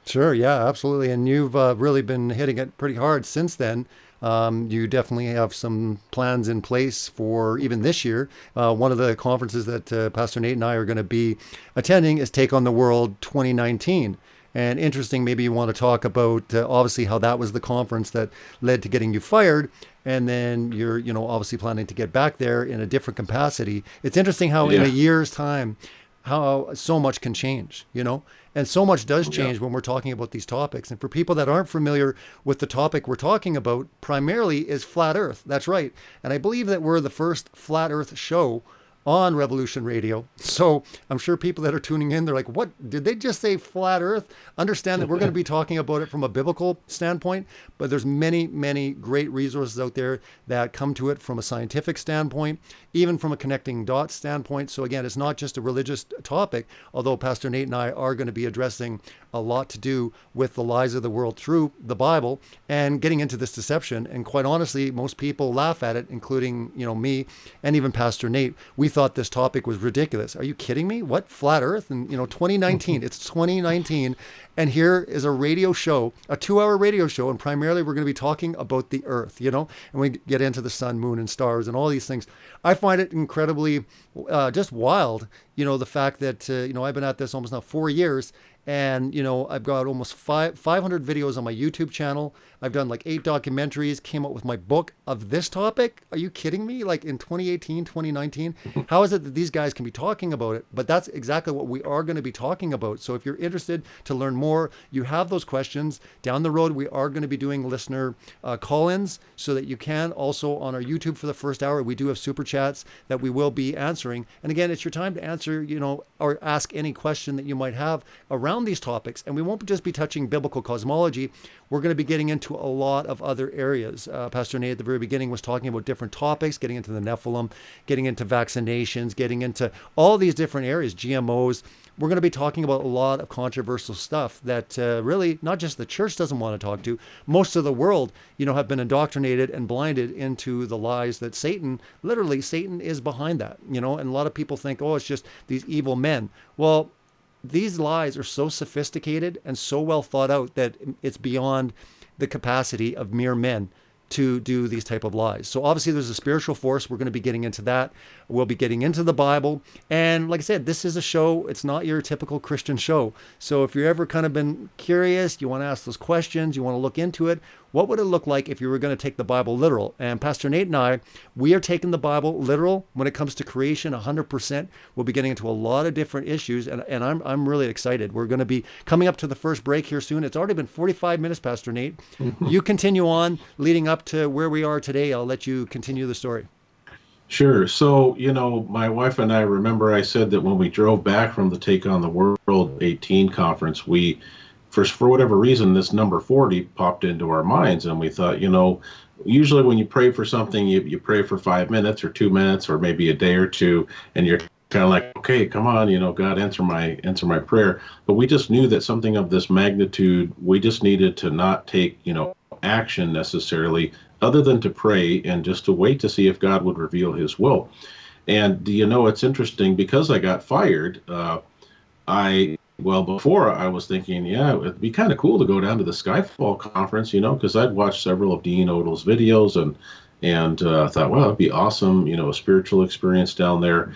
Sure, yeah, absolutely. And you've really been hitting it pretty hard since then. You definitely have some plans in place for even this year. One of the conferences that Pastor Nate and I are going to be attending is Take on the World 2019. And interesting, maybe you want to talk about obviously how that was the conference that led to getting you fired. And then you're, obviously planning to get back there in a different capacity. It's interesting how in a year's time, how so much can change, and so much does change when we're talking about these topics. And for people that aren't familiar with the topic we're talking about, primarily is flat Earth. That's right. And I believe that we're the first flat Earth show on Revolution Radio. So I'm sure people that are tuning in, they're like, what, did they just say flat Earth? Understand that we're going to be talking about it from a biblical standpoint, but there's many, many great resources out there that come to it from a scientific standpoint, even from a connecting dots standpoint. So again, it's not just a religious topic, although Pastor Nate and I are going to be addressing a lot to do with the lies of the world through the Bible and getting into this deception. And quite honestly, most people laugh at it, including, me and even Pastor Nate. We thought this topic was ridiculous. Are you kidding me? What, flat Earth? And 2019, it's 2019. And here is a radio show, a 2-hour radio show. And primarily we're going to be talking about the Earth, and we get into the sun, moon, and stars and all these things. I find it incredibly just wild, the fact that, I've been at this almost now 4 years. And, I've got almost 500 videos on my YouTube channel. I've done like 8 documentaries, came out with my book of this topic. Are you kidding me? Like in 2018, 2019, how is it that these guys can be talking about it? But that's exactly what we are going to be talking about. So if you're interested to learn more, you have those questions down the road. We are going to be doing listener call-ins so that you can also on our YouTube for the first hour. We do have super chats that we will be answering. And again, it's your time to answer, or ask any question that you might have around these topics. And we won't just be touching biblical cosmology. We're going to be getting into a lot of other areas. Pastor Nate at the very beginning was talking about different topics, getting into the Nephilim, getting into vaccinations, getting into all these different areas, GMOs. We're going to be talking about a lot of controversial stuff that really not just the church doesn't want to talk to. Most of the world, have been indoctrinated and blinded into the lies that Satan is behind that, and a lot of people think, oh, it's just these evil men. Well, these lies are so sophisticated and so well thought out that it's beyond the capacity of mere men to do these type of lies. So obviously there's a spiritual force. We're going to be getting into that. We'll be getting into the Bible. And like I said, this is a show. It's not your typical Christian show. So if you've ever kind of been curious, you want to ask those questions, you want to look into it, what would it look like if you were going to take the Bible literal? And Pastor Nate and I, we are taking the Bible literal when it comes to creation 100%. We'll be getting into a lot of different issues, and I'm really excited. We're going to be coming up to the first break here soon. It's already been 45 minutes, Pastor Nate. You continue on leading up to where we are today. I'll let you continue the story. Sure. So, my wife and I, remember I said that when we drove back from the Take on the World 18 conference, we, for whatever reason, this number 40 popped into our minds. And we thought, usually when you pray for something, you pray for 5 minutes or 2 minutes or maybe a day or two, and you're kind of like, okay, come on, God, answer my prayer. But we just knew that something of this magnitude, we just needed to not take, action necessarily, other than to pray and just to wait to see if God would reveal his will. And it's interesting, because I got fired, before I was thinking, it'd be kind of cool to go down to the Skyfall conference, because I'd watched several of Dean Odell's videos and thought, well, it'd be awesome, a spiritual experience down there.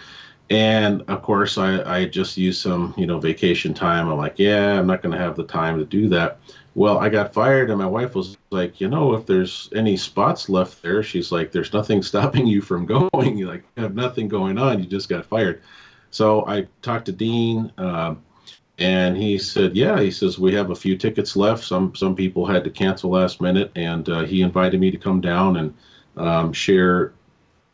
And of course, I just used some, vacation time. I'm like, I'm not going to have the time to do that. Well, I got fired, and my wife was like, if there's any spots left there, she's like, there's nothing stopping you from going. You have nothing going on. You just got fired. So I talked to Dean, and he said, he says, we have a few tickets left. Some people had to cancel last minute, and he invited me to come down and share,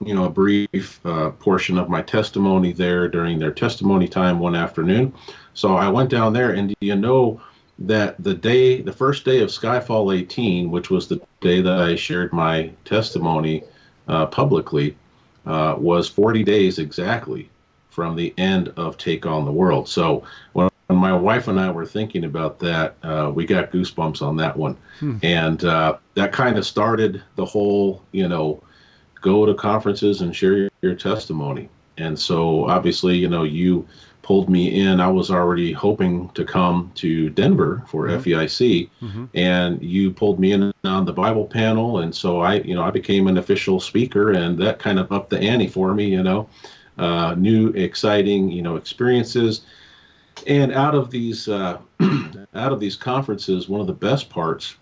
a brief portion of my testimony there during their testimony time one afternoon. So I went down there, and that the first day of Skyfall 18, which was the day that I shared my testimony publicly, was 40 days exactly from the end of Take on the World. So when my wife and I were thinking about that, we got goosebumps on that one. And that kind of started the whole, go to conferences and share your testimony. And so obviously, you pulled me in. I was already hoping to come to Denver for FEIC, and you pulled me in on the Bible panel. And so I became an official speaker, and that kind of upped the ante for me, new, exciting, experiences. And out of these conferences, one of the best parts,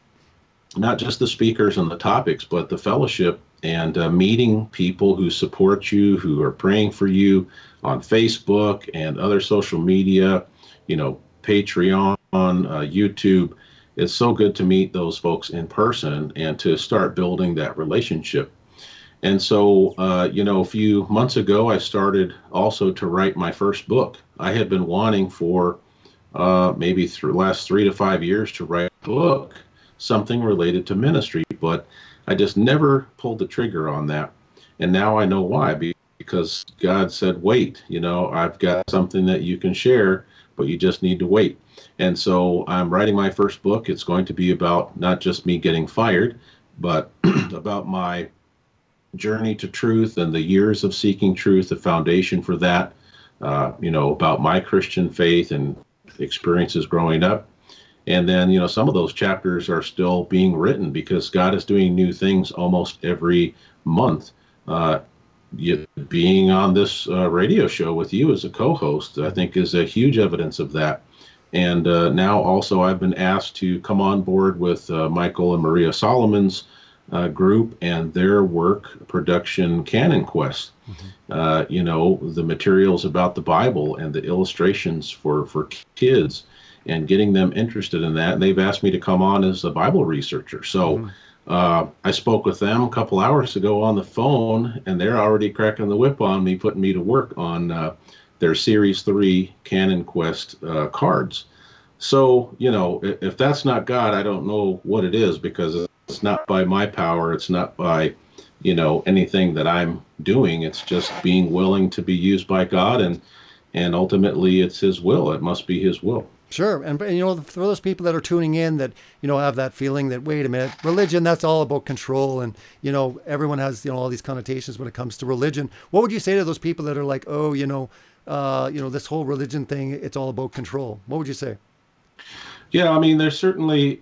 not just the speakers and the topics, but the fellowship and meeting people who support you, who are praying for you on Facebook and other social media, Patreon, YouTube. It's so good to meet those folks in person and to start building that relationship. And so, a few months ago, I started also to write my first book. I had been wanting for maybe through the last 3 to 5 years to write a book, something related to ministry, but I just never pulled the trigger on that. And now I know why, because God said, wait, I've got something that you can share, but you just need to wait. And so I'm writing my first book. It's going to be about not just me getting fired, but about my journey to truth and the years of seeking truth, the foundation for that, about my Christian faith and experiences growing up. And then, some of those chapters are still being written because God is doing new things almost every month. Being on this radio show with you as a co-host, I think, is a huge evidence of that. And now also I've been asked to come on board with Michael and Maria Solomon's group and their work, Production Canon Quest. The materials about the Bible and the illustrations for kids, and getting them interested in that. And they've asked me to come on as a Bible researcher. So I spoke with them a couple hours ago on the phone, and they're already cracking the whip on me, putting me to work on their Series 3 Canon Quest cards. So, if that's not God, I don't know what it is, because it's not by my power. It's not by, anything that I'm doing. It's just being willing to be used by God, and ultimately it's his will. It must be his will. Sure. And for those people that are tuning in that, have that feeling that, wait a minute, religion, that's all about control. And, everyone has, all these connotations when it comes to religion. What would you say to those people that are like, oh, this whole religion thing, it's all about control? What would you say? Yeah, I mean, there's certainly,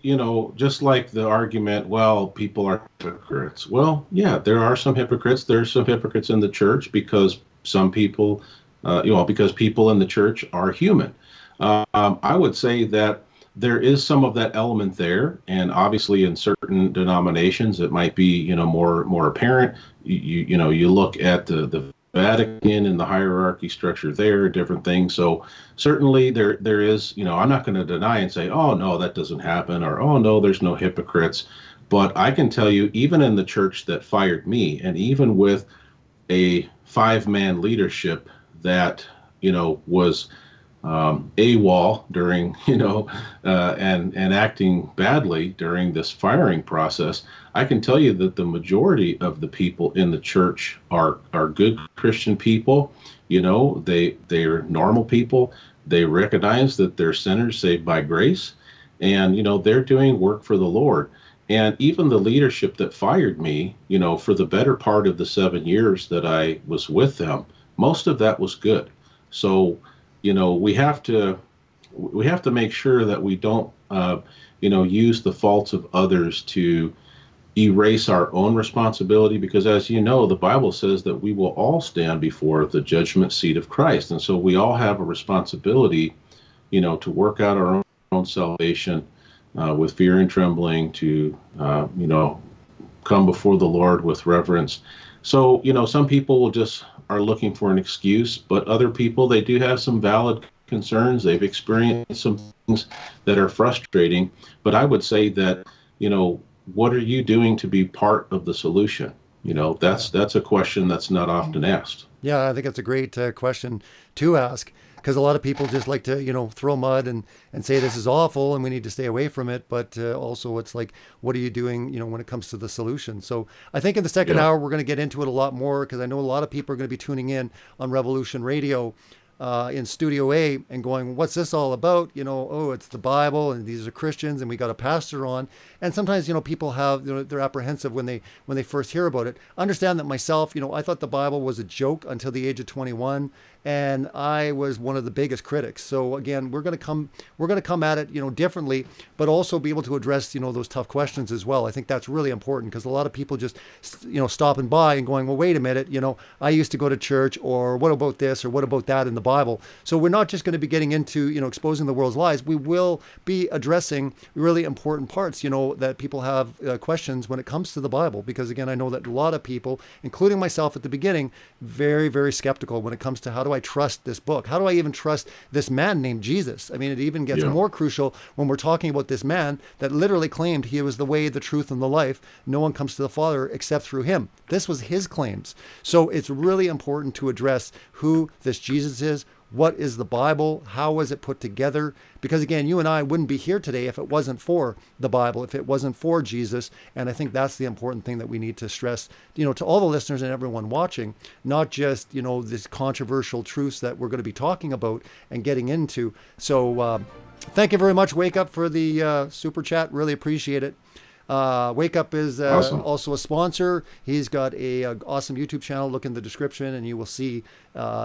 just like the argument, well, people are hypocrites. Well, yeah, there are some hypocrites. There's some hypocrites in the church because some people, because people in the church are human. I would say that there is some of that element there, and obviously in certain denominations it might be, more apparent. You look at the Vatican and the hierarchy structure there, different things. So certainly there is, I'm not going to deny and say, oh no, that doesn't happen, or oh no, there's no hypocrites. But I can tell you, even in the church that fired me, and even with a 5-man leadership that was AWOL during, and acting badly during this firing process, I can tell you that the majority of the people in the church are good Christian people. They're normal people. They recognize that they're sinners saved by grace, and they're doing work for the Lord. And even the leadership that fired me, for the better part of the 7 years that I was with them, most of that was good. So we have to make sure that we don't use the faults of others to erase our own responsibility, because as you know, the Bible says that we will all stand before the judgment seat of Christ, and so we all have a responsibility to work out our own salvation with fear and trembling, to come before the Lord with reverence. So some people are looking for an excuse, but other people, they do have some valid concerns. They've experienced some things that are frustrating. But I would say that, what are you doing to be part of the solution? That's a question that's not often asked. Yeah, I think that's a great question to ask, because a lot of people just like to, throw mud and say this is awful and we need to stay away from it. But also it's like, what are you doing, when it comes to the solution? So I think in the second hour, we're going to get into it a lot more, because I know a lot of people are going to be tuning in on Revolution Radio in Studio A and going, what's this all about? Oh, it's the Bible and these are Christians and we got a pastor on. And sometimes, people have, they're apprehensive when they first hear about it. Understand that myself, I thought the Bible was a joke until the age of 21. And I was one of the biggest critics. So again, we're going to come at it, differently, but also be able to address, those tough questions as well. I think that's really important, because a lot of people just, stopping by and going, well, wait a minute, I used to go to church, or what about this, or what about that in the Bible? So we're not just going to be getting into, exposing the world's lies. We will be addressing really important parts, that people have questions when it comes to the Bible, because again, I know that a lot of people, including myself at the beginning, very, very skeptical when it comes to how do I trust this book? How do I even trust this man named Jesus? I mean, it even gets more crucial when we're talking about this man that literally claimed he was the way, the truth, and the life. No one comes to the Father except through him. This was his claims. So it's really important to address who this Jesus is. What is the Bible? How was it put together? Because again, you and I wouldn't be here today if it wasn't for the Bible, if it wasn't for Jesus. And I think that's the important thing that we need to stress, to all the listeners and everyone watching, not just, this controversial truths that we're going to be talking about and getting into. So thank you very much, Wake Up, for the super chat. Really appreciate it. Wake Up is awesome. Also a sponsor. He's got a awesome YouTube channel. Look in the description and you will see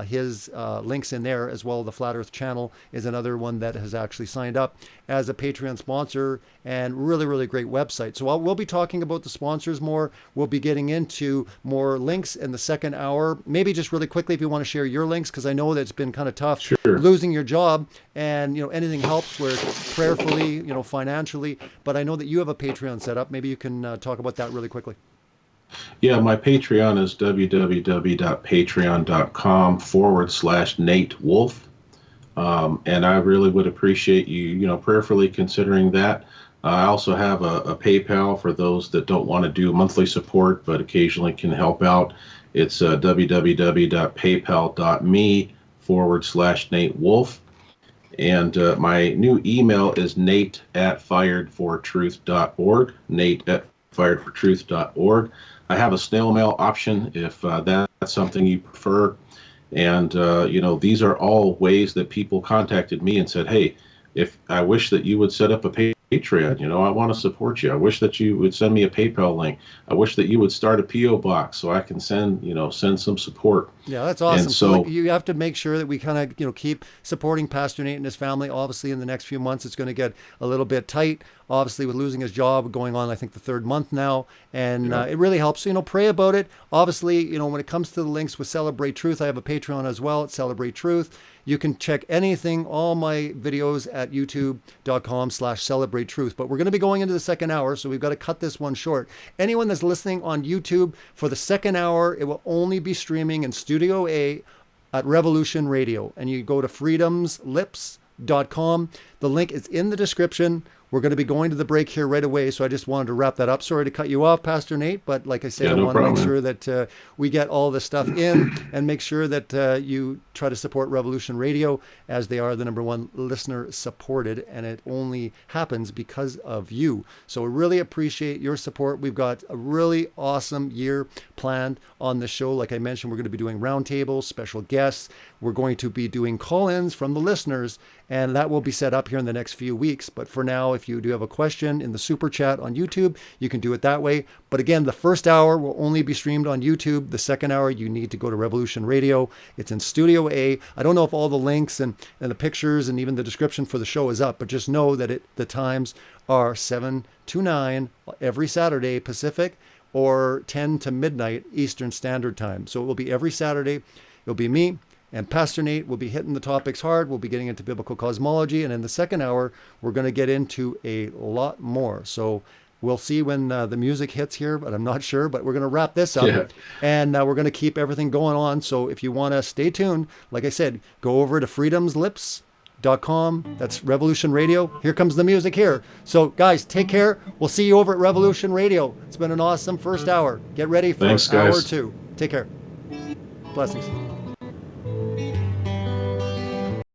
his links in there as well. The Flat Earth channel is another one that has actually signed up as a Patreon sponsor, and really, really great website. So we'll be talking about the sponsors more. We'll be getting into more links in the second hour. Maybe just really quickly, if you want to share your links, because I know that it's been kind of tough losing your job, and anything helps, where prayerfully, financially. But I know that you have a Patreon set up. Maybe you can talk about that really quickly. Yeah, my Patreon is www.patreon.com/Nate Wolfe. And I really would appreciate you, prayerfully considering that. I also have a PayPal for those that don't want to do monthly support, but occasionally can help out. It's www.paypal.me/Nate Wolfe. And my new email is nate@firedfortruth.org, nate@firedfortruth.org. I have a snail mail option if that's something you prefer. And, these are all ways that people contacted me and said, hey, if I wish that you would set up a Patreon. I want to support you. I wish that you would send me a PayPal link. I wish that you would start a PO box so I can send some support. Yeah, that's awesome. And So like, so, you have to make sure that we kind of, keep supporting Pastor Nate and his family. Obviously, in the next few months, it's going to get a little bit tight. Obviously, with losing his job going on, I think the third month now, and it really helps. Pray about it. Obviously, when it comes to the links with Celebrate Truth, I have a Patreon as well at Celebrate Truth. You can check anything, all my videos at youtube.com/celebrate truth. But we're going to be going into the second hour, so we've got to cut this one short. Anyone that's listening on YouTube, for the second hour, it will only be streaming in Studio A at Revolution Radio. And you go to freedomslips.com. The link is in the description. We're going to be going to the break here right away, so I just wanted to wrap that up. Sorry to cut you off, Pastor Nate, but like I said, I want to make sure that we get all this stuff in and make sure that you try to support Revolution Radio, as they are the #1 listener supported, and it only happens because of you. So we really appreciate your support. We've got a really awesome year planned on the show. Like I mentioned, we're going to be doing roundtables, special guests. We're going to be doing call-ins from the listeners, and that will be set up here in the next few weeks. But for now, if you do have a question in the super chat on YouTube, you can do it that way. But again, the first hour will only be streamed on YouTube. The second hour, you need to go to Revolution Radio. It's in Studio A. I don't know if all the links and the pictures and even the description for the show is up, but just know that the times are 7 to 9 every Saturday Pacific, or 10 to midnight Eastern Standard Time. So it will be every Saturday. It'll be me and Pastor Nate will be hitting the topics hard. We'll be getting into biblical cosmology. And in the second hour, we're going to get into a lot more. So we'll see when the music hits here, but I'm not sure. But we're going to wrap this up. Yeah. And we're going to keep everything going on. So if you want to stay tuned, like I said, go over to freedomslips.com. That's Revolution Radio. Here comes the music here. So guys, take care. We'll see you over at Revolution Radio. It's been an awesome first hour. Get ready for hour 2. Take care. Blessings.